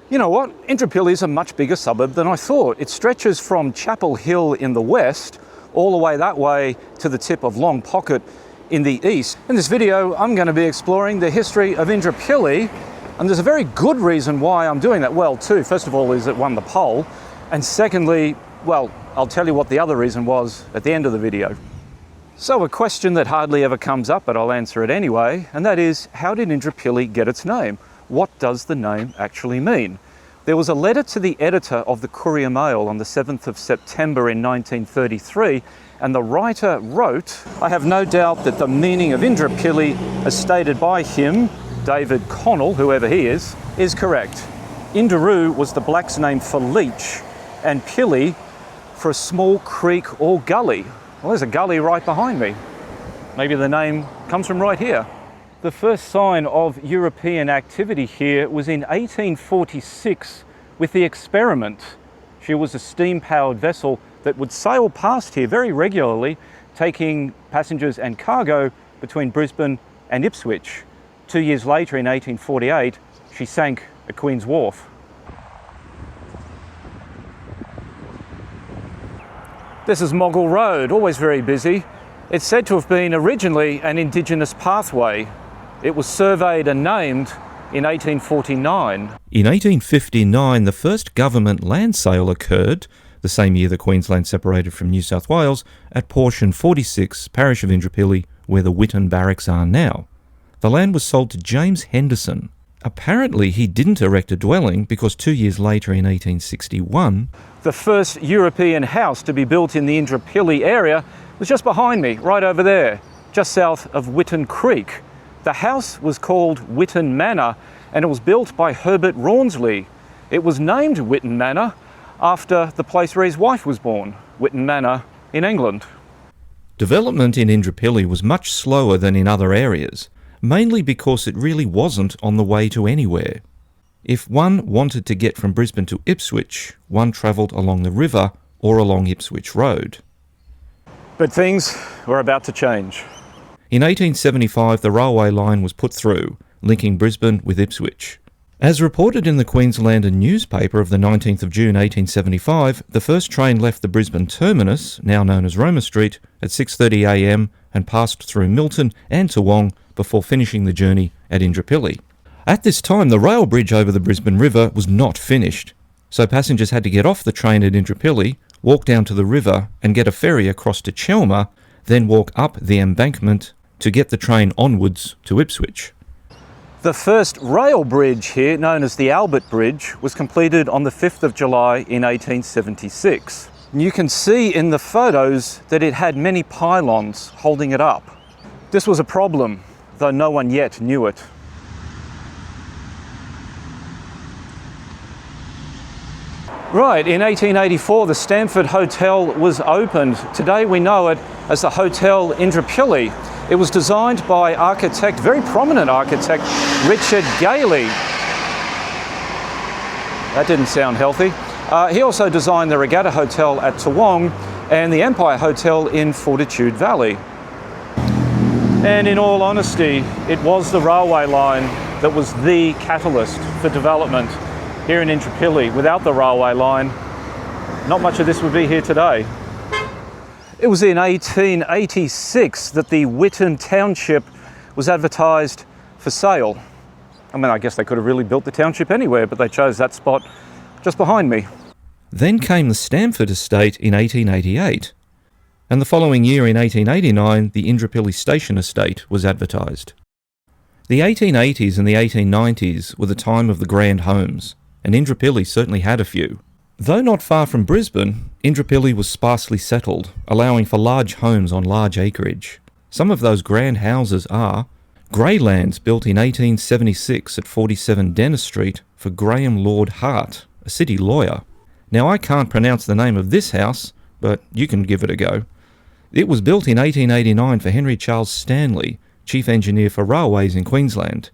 You know what? Indooroopilly is a much bigger suburb than I thought. It stretches from Chapel Hill in the west all the way that way to the tip of Long Pocket in the east. In this video, I'm going to be exploring the history of Indooroopilly, and there's a very good reason why I'm doing that. Well, first of all, is it won the poll, and secondly, well, I'll tell you what the other reason was at the end of the video. So a question that hardly ever comes up, but I'll answer it anyway, and that is, how did Indooroopilly get its name? What does the name actually mean? There was a letter to the editor of the Courier Mail on the 7th of September in 1933, and the writer wrote, "I have no doubt that the meaning of Indooroopilly, as stated by him, David Connell, whoever he is correct. Indooroo was the blacks' name for leech, and Pilly for a small creek or gully." Well, there's a gully right behind me. Maybe the name comes from right here. The first sign of European activity here was in 1846 with the Experiment. She was a steam-powered vessel that would sail past here very regularly, taking passengers and cargo between Brisbane and Ipswich. 2 years later, in 1848, she sank at Queen's Wharf. This is Moggle Road, always very busy. It's said to have been originally an Indigenous pathway. It was surveyed and named in 1849. In 1859, the first government land sale occurred, the same year that Queensland separated from New South Wales, at portion 46, parish of Indooroopilly, where the Witton Barracks are now. The land was sold to James Henderson. Apparently he didn't erect a dwelling because 2 years later in 1861... the first European house to be built in the Indooroopilly area was just behind me, right over there, just south of Witton Creek. The house was called Witton Manor, and it was built by Herbert Rawnsley. It was named Witton Manor after the place where his wife was born, Witton Manor in England. Development in Indooroopilly was much slower than in other areas, mainly because it really wasn't on the way to anywhere. If one wanted to get from Brisbane to Ipswich, one travelled along the river or along Ipswich Road. But things were about to change. In 1875, the railway line was put through, linking Brisbane with Ipswich. As reported in the Queenslander newspaper of the 19th of June 1875, the first train left the Brisbane terminus, now known as Roma Street, at 6:30 a.m. and passed through Milton and Toowong before finishing the journey at Indooroopilly. At this time, the rail bridge over the Brisbane River was not finished, so passengers had to get off the train at Indooroopilly, walk down to the river and get a ferry across to Chelmer, then walk up the embankment to get the train onwards to Ipswich. The first rail bridge here, known as the Albert Bridge, was completed on the 5th of July in 1876. You can see in the photos that it had many pylons holding it up. This was a problem, though no one yet knew it. Right, in 1884 the Stamford Hotel was opened. Today we know it as the Hotel Indooroopilly. It was designed by very prominent architect, Richard Gailey. That didn't sound healthy. He also designed the Regatta Hotel at Toowong and the Empire Hotel in Fortitude Valley. And in all honesty, it was the railway line that was the catalyst for development here in Indooroopilly. Without the railway line, not much of this would be here today. It was in 1886 that the Witton Township was advertised for sale. I mean, I guess they could have really built the township anywhere, but they chose that spot just behind me. Then came the Stamford estate in 1888, and the following year in 1889, the Indooroopilly Station estate was advertised. The 1880s and the 1890s were the time of the grand homes, and Indooroopilly certainly had a few. Though not far from Brisbane, Indooroopilly was sparsely settled, allowing for large homes on large acreage. Some of those grand houses are Greylands, built in 1876 at 47 Dennis Street for Graham Lord Hart, a city lawyer. Now I can't pronounce the name of this house, but you can give it a go. It was built in 1889 for Henry Charles Stanley, Chief Engineer for Railways in Queensland.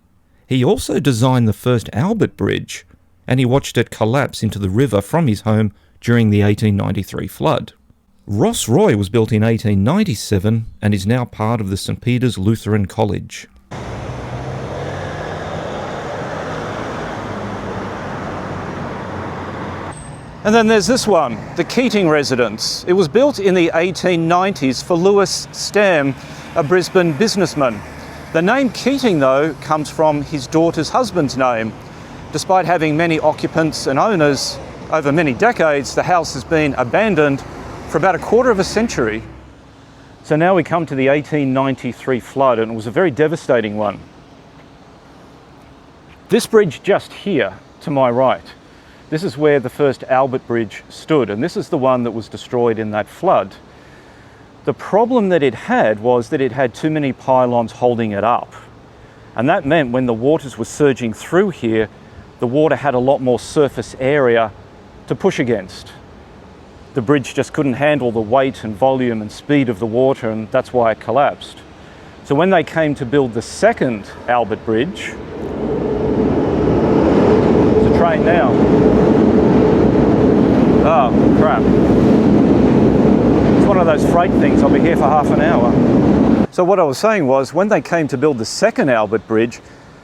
He also designed the first Albert Bridge, and he watched it collapse into the river from his home during the 1893 flood. Ross Roy was built in 1897 and is now part of the St Peter's Lutheran College. And then there's this one, the Keating residence. It was built in the 1890s for Lewis Stam, a Brisbane businessman. The name Keating, though, comes from his daughter's husband's name. Despite having many occupants and owners over many decades, the house has been abandoned for about a quarter of a century. So now we come to the 1893 flood, and it was a very devastating one. This bridge just here, to my right, this is where the first Albert Bridge stood, and this is the one that was destroyed in that flood. The problem that it had was that it had too many pylons holding it up. And that meant when the waters were surging through here, the water had a lot more surface area to push against. The bridge just couldn't handle the weight and volume and speed of the water, and that's why it collapsed. So when they came to build the second Albert Bridge, there's a train now. Oh, crap. It's one of those freight things. I'll be here for half an hour. So what I was saying was, when they came to build the second Albert Bridge,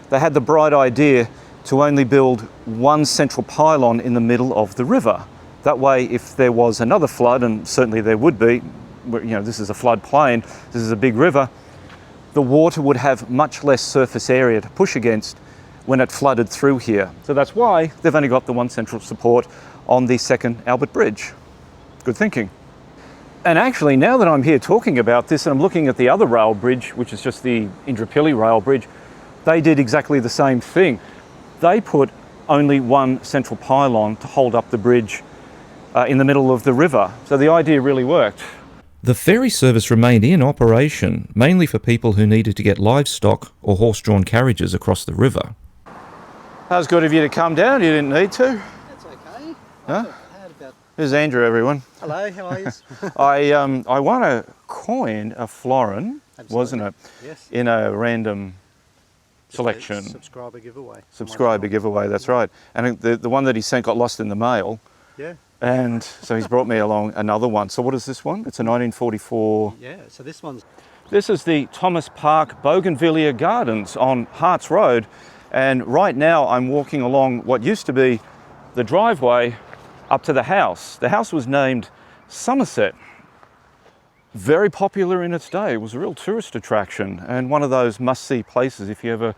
they had the bright idea to only build one central pylon in the middle of the river. That way, if there was another flood, and certainly there would be, this is a floodplain, this is a big river, the water would have much less surface area to push against when it flooded through here. So that's why they've only got the one central support on the second Albert Bridge. Good thinking. And actually, now that I'm here talking about this and I'm looking at the other rail bridge, which is just the Indooroopilly rail bridge, they did exactly the same thing. They put only one central pylon to hold up the bridge in the middle of the river. So the idea really worked. The ferry service remained in operation, mainly for people who needed to get livestock or horse-drawn carriages across the river. That was good of you to come down. You didn't need to. That's okay. Huh? Here's Andrew, everyone. Hello, how are you? I won a coin, a florin, Absolutely. Wasn't it? Yes. In a random selection. Subscriber giveaway. Subscriber giveaway, that's right. And the one that he sent got lost in the mail. Yeah. And so he's brought me along another one. So what is this one? It's a 1944. Yeah, so this one's... This is the Thomas Park Bougainvillea Gardens on Harts Road. And right now I'm walking along what used to be the driveway up to the house. The house was named Somerset. Very popular in its day. It was a real tourist attraction and one of those must-see places if you ever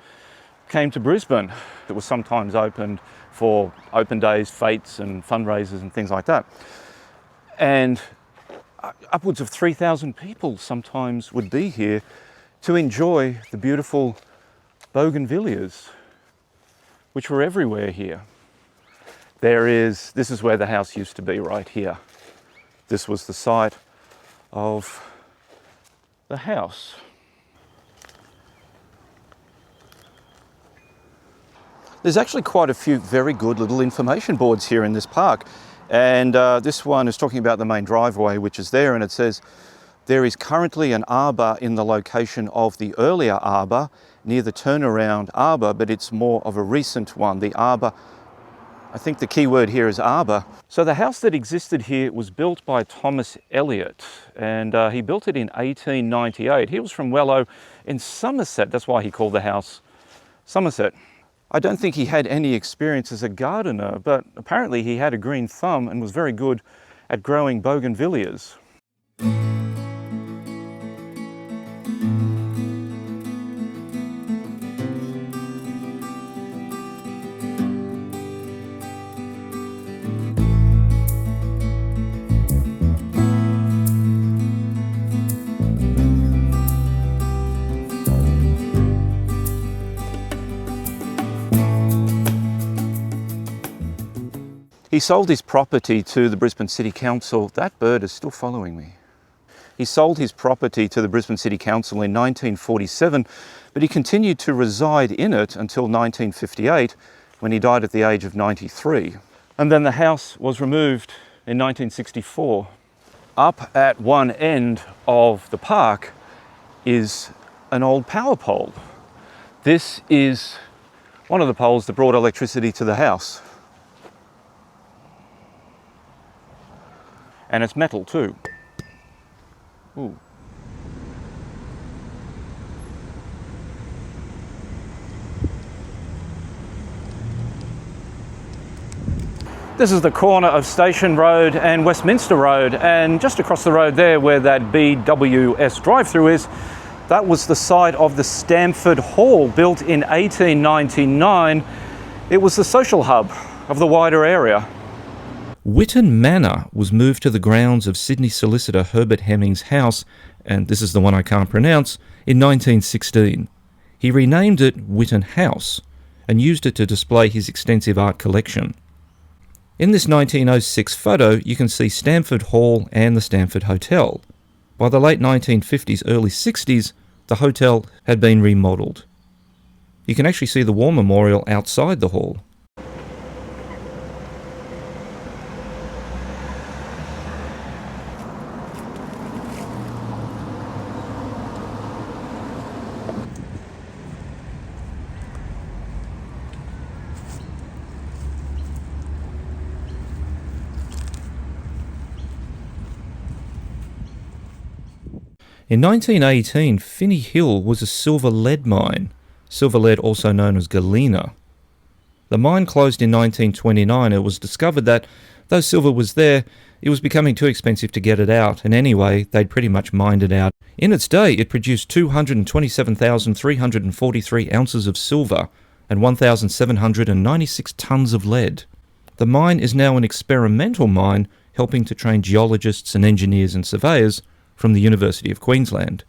came to Brisbane. It was sometimes opened for open days, fetes and fundraisers and things like that. And upwards of 3,000 people sometimes would be here to enjoy the beautiful bougainvilleas, which were everywhere here. This is where the house used to be, right here. This was the site of the house. There's actually quite a few very good little information boards here in this park. And this one is talking about the main driveway, which is there, and it says, there is currently an arbour in the location of the earlier arbour near the turnaround arbour, but it's more of a recent one. The arbour, I think the key word here is arbour. So the house that existed here was built by Thomas Elliot, and he built it in 1898. He was from Wellow in Somerset. That's why he called the house Somerset. I don't think he had any experience as a gardener, but apparently he had a green thumb and was very good at growing bougainvilleas. He sold his property to the Brisbane City Council. That bird is still following me. He sold his property to the Brisbane City Council in 1947, but he continued to reside in it until 1958, when he died at the age of 93. And then the house was removed in 1964. Up at one end of the park is an old power pole. This is one of the poles that brought electricity to the house. And it's metal too. Ooh. This is the corner of Station Road and Westminster Road, and just across the road there where that BWS drive-through is, that was the site of the Stamford Hall, built in 1899. It was the social hub of the wider area. Witton Manor was moved to the grounds of Sydney solicitor Herbert Hemming's house, and this is the one I can't pronounce, in 1916. He renamed it Witton House and used it to display his extensive art collection. In this 1906 photo, you can see Stamford Hall and the Stamford Hotel. By the late 1950s, early 60s, the hotel had been remodelled. You can actually see the War Memorial outside the hall. In 1918, Finney Hill was a silver lead mine, silver lead also known as galena. The mine closed in 1929. It was discovered that, though silver was there, it was becoming too expensive to get it out, and anyway, they'd pretty much mined it out. In its day, it produced 227,343 ounces of silver and 1,796 tonnes of lead. The mine is now an experimental mine, helping to train geologists and engineers and surveyors from the University of Queensland.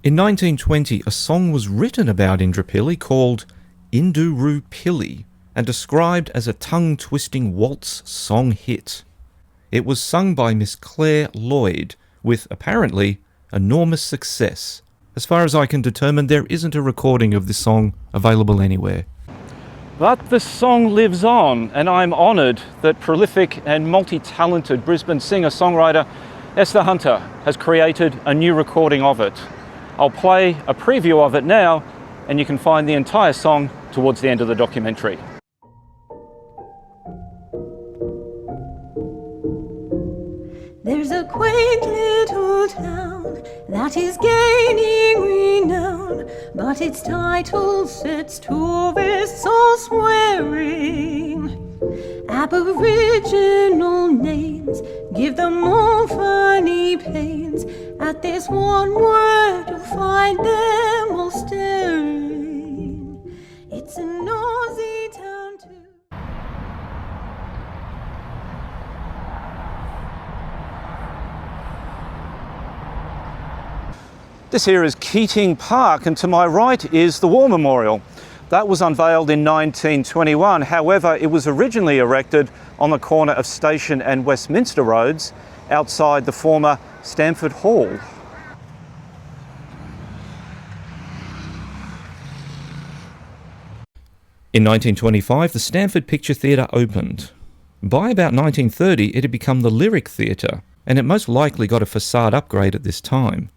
In 1920, a song was written about Indooroopilly called Indooroopilly and described as a tongue-twisting waltz song hit. It was sung by Miss Claire Lloyd with, apparently, enormous success. As far as I can determine, there isn't a recording of this song available anywhere. But the song lives on, and I'm honoured that prolific and multi-talented Brisbane singer-songwriter Esther Hunter has created a new recording of it. I'll play a preview of it now, and you can find the entire song towards the end of the documentary. There's a quaint little town that is gaining renown, but its title sets tourists all swearing. Aboriginal names give them all funny pains. At this one word you'll find them all staring. It's an Aussie town too. This here is Keating Park, and to my right is the War Memorial. That was unveiled in 1921. However, it was originally erected on the corner of Station and Westminster Roads outside the former Stamford Hall. In 1925, the Stamford Picture Theatre opened. By about 1930, it had become the Lyric Theatre, and it most likely got a facade upgrade at this time.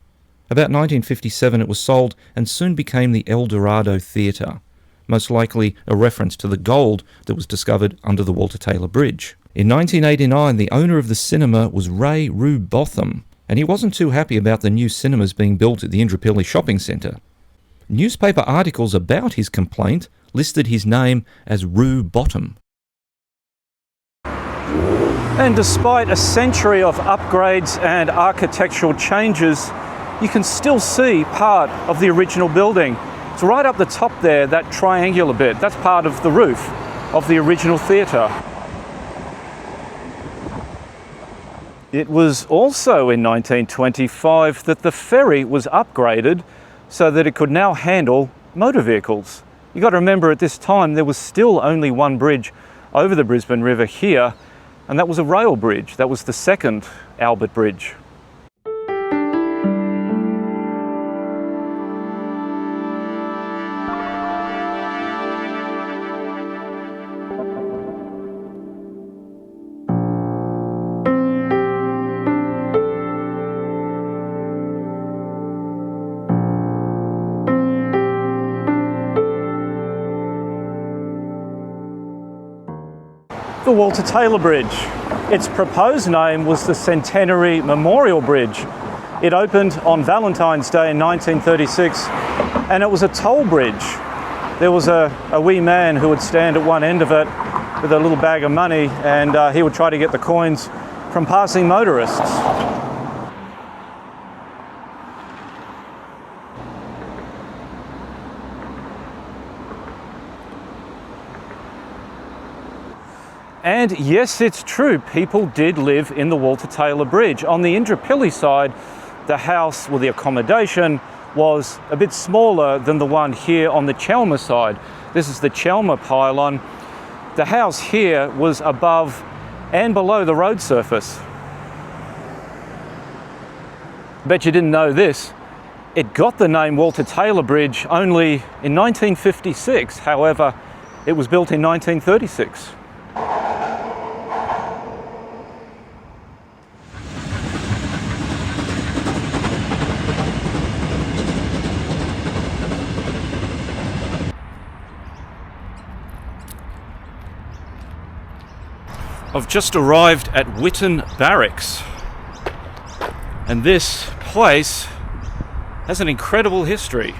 About 1957, it was sold and soon became the El Dorado Theatre, most likely a reference to the gold that was discovered under the Walter Taylor Bridge. In 1989, the owner of the cinema was Ray Rue Botham, and he wasn't too happy about the new cinemas being built at the Indooroopilly shopping centre. Newspaper articles about his complaint listed his name as Rue Bottom. And despite a century of upgrades and architectural changes, you can still see part of the original building. It's right up the top there, that triangular bit. That's part of the roof of the original theatre. It was also in 1925 that the ferry was upgraded so that it could now handle motor vehicles. You've got to remember, at this time there was still only one bridge over the Brisbane River here, and that was a rail bridge. That was the second Albert Bridge. The Walter Taylor Bridge. Its proposed name was the Centenary Memorial Bridge. It opened on Valentine's Day in 1936, and it was a toll bridge. There was a wee man who would stand at one end of it with a little bag of money, and he would try to get the coins from passing motorists. And yes, it's true, people did live in the Walter Taylor Bridge. On the Indooroopilly side, the house, or the accommodation, was a bit smaller than the one here on the Chelmer side. This is the Chelmer pylon. The house here was above and below the road surface. Bet you didn't know this. It got the name Walter Taylor Bridge only in 1956. However, it was built in 1936. I've just arrived at Witton Barracks, and this place has an incredible history.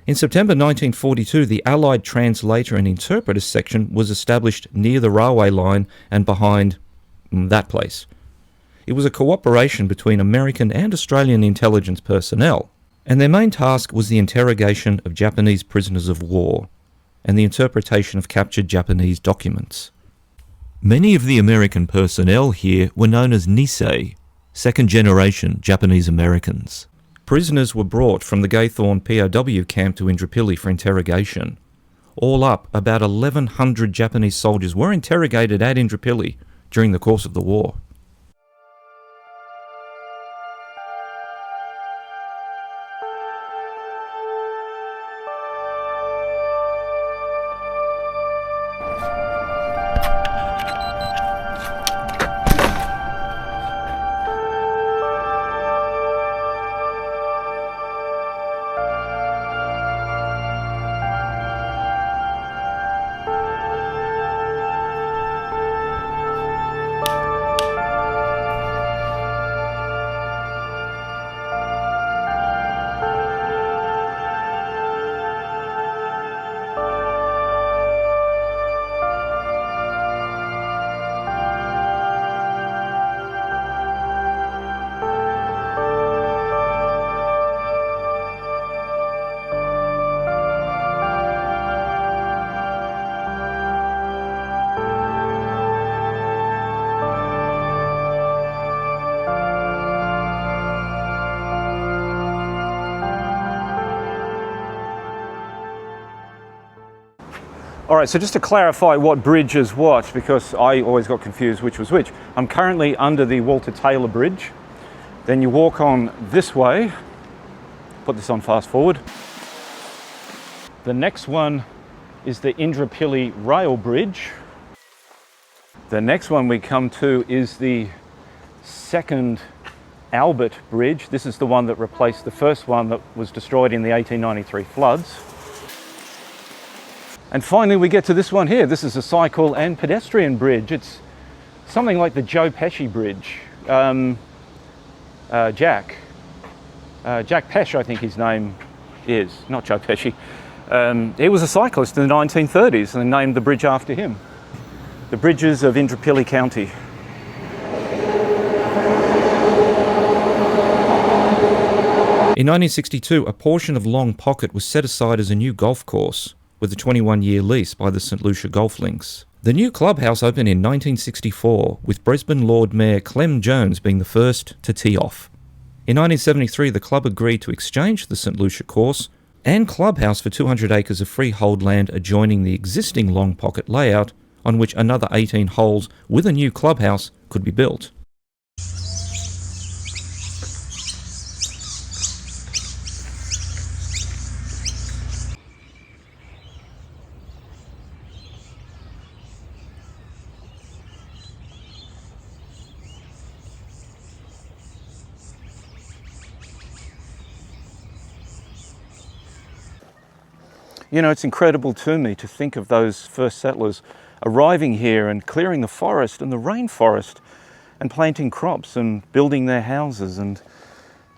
In September 1942, the Allied Translator and Interpreter section was established near the railway line and behind that place. It was a cooperation between American and Australian intelligence personnel, and their main task was the interrogation of Japanese prisoners of war and the interpretation of captured Japanese documents. Many of the American personnel here were known as Nisei, second-generation Japanese Americans. Prisoners were brought from the Gaythorne POW camp to Indooroopilly for interrogation. All up, about 1,100 Japanese soldiers were interrogated at Indooroopilly during the course of the war. All right, so just to clarify what bridge is what, because I always got confused which was which. I'm currently under the Walter Taylor Bridge. Then you walk on this way. Put this on fast forward. The next one is the Indooroopilly Rail Bridge. The next one we come to is the second Albert Bridge. This is the one that replaced the first one that was destroyed in the 1893 floods. And finally we get to this one here. This is a cycle and pedestrian bridge. It's something like the Joe Pesci Bridge. Jack Pesh, I think his name is, not Joe Pesci. He was a cyclist in the 1930s and they named the bridge after him. The bridges of Indooroopilly County. In 1962, a portion of Long Pocket was set aside as a new golf course, with a 21-year lease by the St Lucia Golf Links. The new clubhouse opened in 1964, with Brisbane Lord Mayor Clem Jones being the first to tee off. In 1973, the club agreed to exchange the St Lucia course and clubhouse for 200 acres of freehold land adjoining the existing Long Pocket layout, on which another 18 holes with a new clubhouse could be built. You know, it's incredible to me to think of those first settlers arriving here and clearing the forest and the rainforest and planting crops and building their houses, and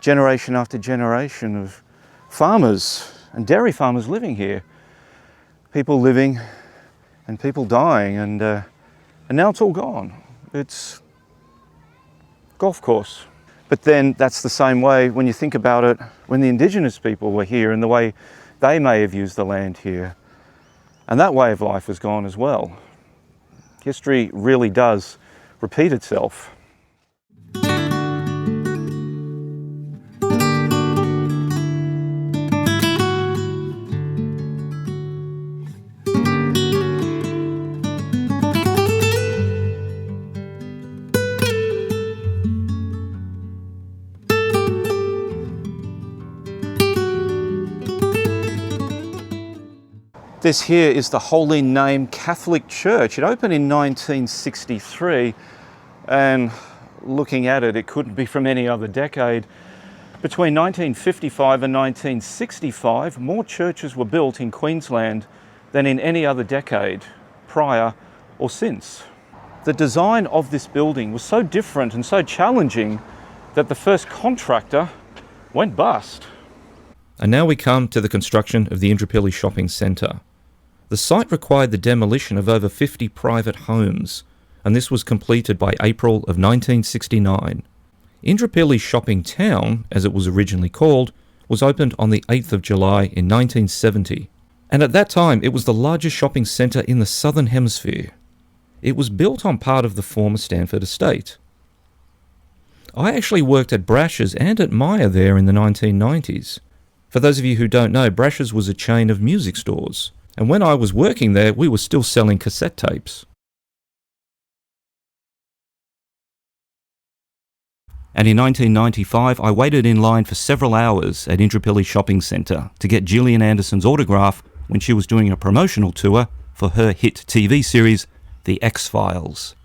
generation after generation of farmers and dairy farmers living here. People living and people dying, and And now it's all gone. It's golf course. But then that's the same way when you think about it, when the Indigenous people were here and the way they may have used the land here. And that way of life has gone as well. History really does repeat itself. This here is the Holy Name Catholic Church. It opened in 1963, and looking at it, it couldn't be from any other decade. Between 1955 and 1965, more churches were built in Queensland than in any other decade, prior or since. The design of this building was so different and so challenging that the first contractor went bust. And now we come to the construction of the Indooroopilly shopping centre. The site required the demolition of over 50 private homes, and this was completed by April of 1969. Indooroopilly Shopping Town, as it was originally called, was opened on the 8th of July in 1970, and at that time it was the largest shopping centre in the Southern Hemisphere. It was built on part of the former Stamford estate. I actually worked at Brash's and at Myer there in the 1990s. For those of you who don't know, Brash's was a chain of music stores. And when I was working there, we were still selling cassette tapes. And in 1995, I waited in line for several hours at Indooroopilly Shopping Centre to get Gillian Anderson's autograph when she was doing a promotional tour for her hit TV series, The X-Files.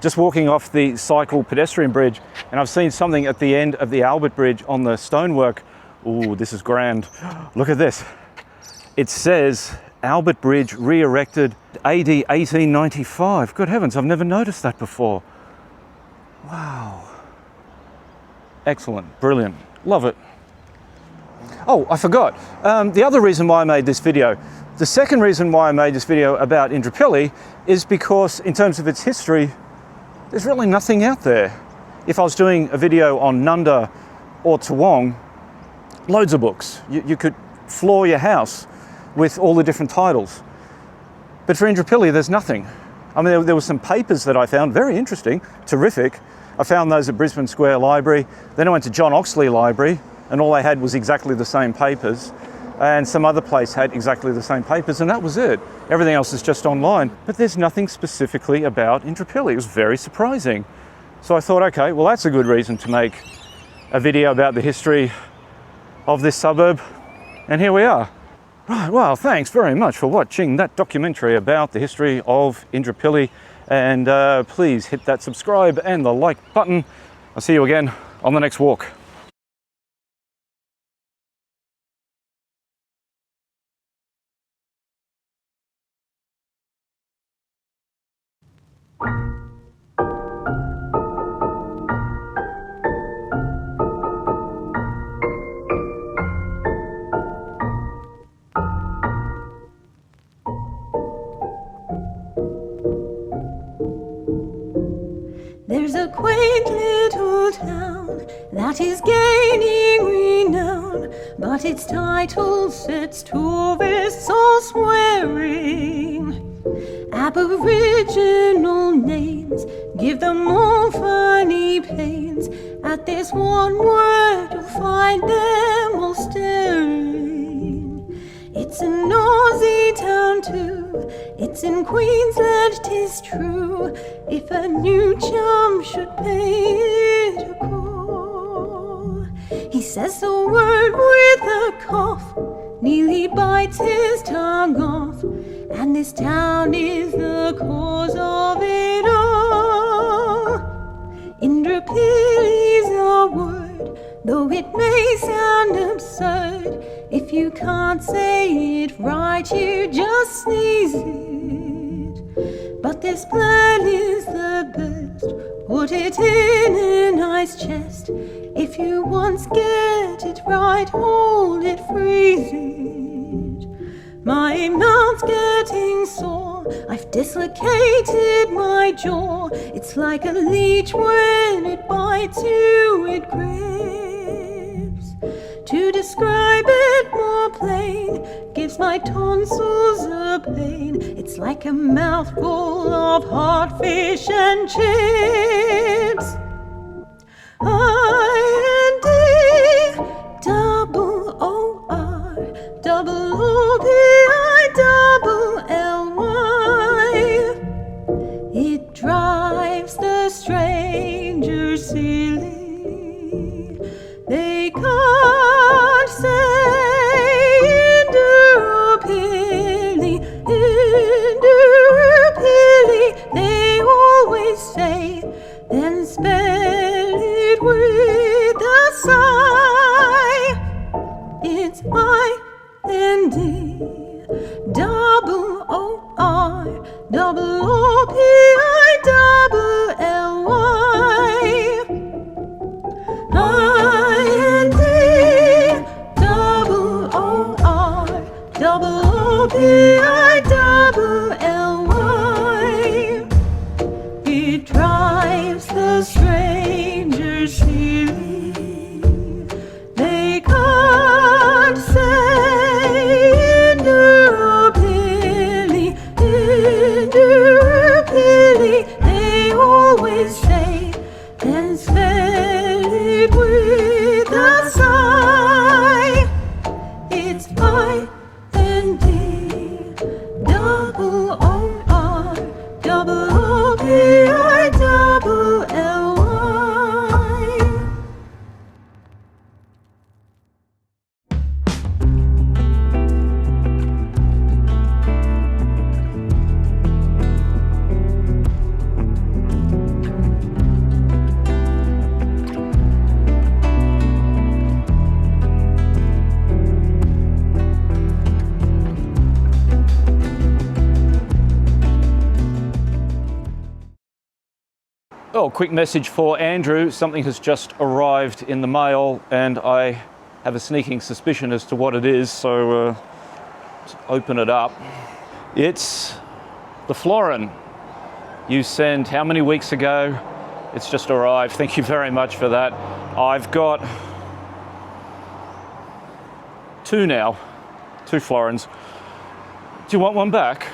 Just walking off the cycle pedestrian bridge, and I've seen something at the end of the Albert Bridge on the stonework. Ooh, this is grand. Look at this. It says Albert Bridge re-erected AD 1895. Good heavens, I've never noticed that before. Wow. Excellent, brilliant, love it. Oh, I forgot. The other reason why I made this video, the second reason why I made this video about Indooroopilly is because in terms of its history, there's really nothing out there. If I was doing a video on Nunda or Toowong, loads of books. You could floor your house with all the different titles. But for Indooroopilly, there's nothing. I mean, there were some papers that I found very interesting, terrific. I found those at Brisbane Square Library. Then I went to John Oxley Library, and all they had was exactly the same papers. And some other place had exactly the same papers, and that was it. Everything else is just online. But there's nothing specifically about Indooroopilly. It was very surprising. So I thought, okay, well, that's a good reason to make a video about the history of this suburb. And here we are. Right, well, thanks very much for watching that documentary about the history of Indooroopilly. And please hit that subscribe and the like button. I'll see you again on the next walk. There's a quaint little town that is gaining renown, but its title sets tourists all swearing. Aboriginal names give them all funny pains. At this one word you'll find them all staring. It's an Aussie town too, it's in Queensland, 'tis true. If a new chum should pay it a call, he says the word with a cough, nearly bites his tongue off, and this town is the cause of it all. Indooroopilly's a word, though it may sound absurd. If you can't say it right, you just sneeze it. But This plan is the best. Put it in a nice chest. If you once get it right, hold it, freeze it. My mouth's getting sore. I've dislocated my jaw. It's like a leech when it bites you, it grips. To describe it more plain gives my tonsils a pain. It's like a mouthful of hot fish and chips. I-N-D, double O-R, double O-P-I, double L-Y. It drives the stranger silly. They can't say Indooroopilly, Indooroopilly. They always say, then spell it with a sigh. It's I-N-D, double O-R, double O-P-I, double L-Y. I-N-D, double O-R, double O-P-I, double L-Y. It drives the stranger silly. They can't say Indooroopilly, Indooroopilly. They always say, then spell it with a sigh. It's I-N-D, double O-R, double O-P-I, double L-Y. Oh, quick message for Andrew. Something has just arrived in the mail and I have a sneaking suspicion as to what it is, so let's open it up. It's the florin you sent how many weeks ago? It's just arrived. Thank you very much for that. I've got two now, two florins. Do you want one back?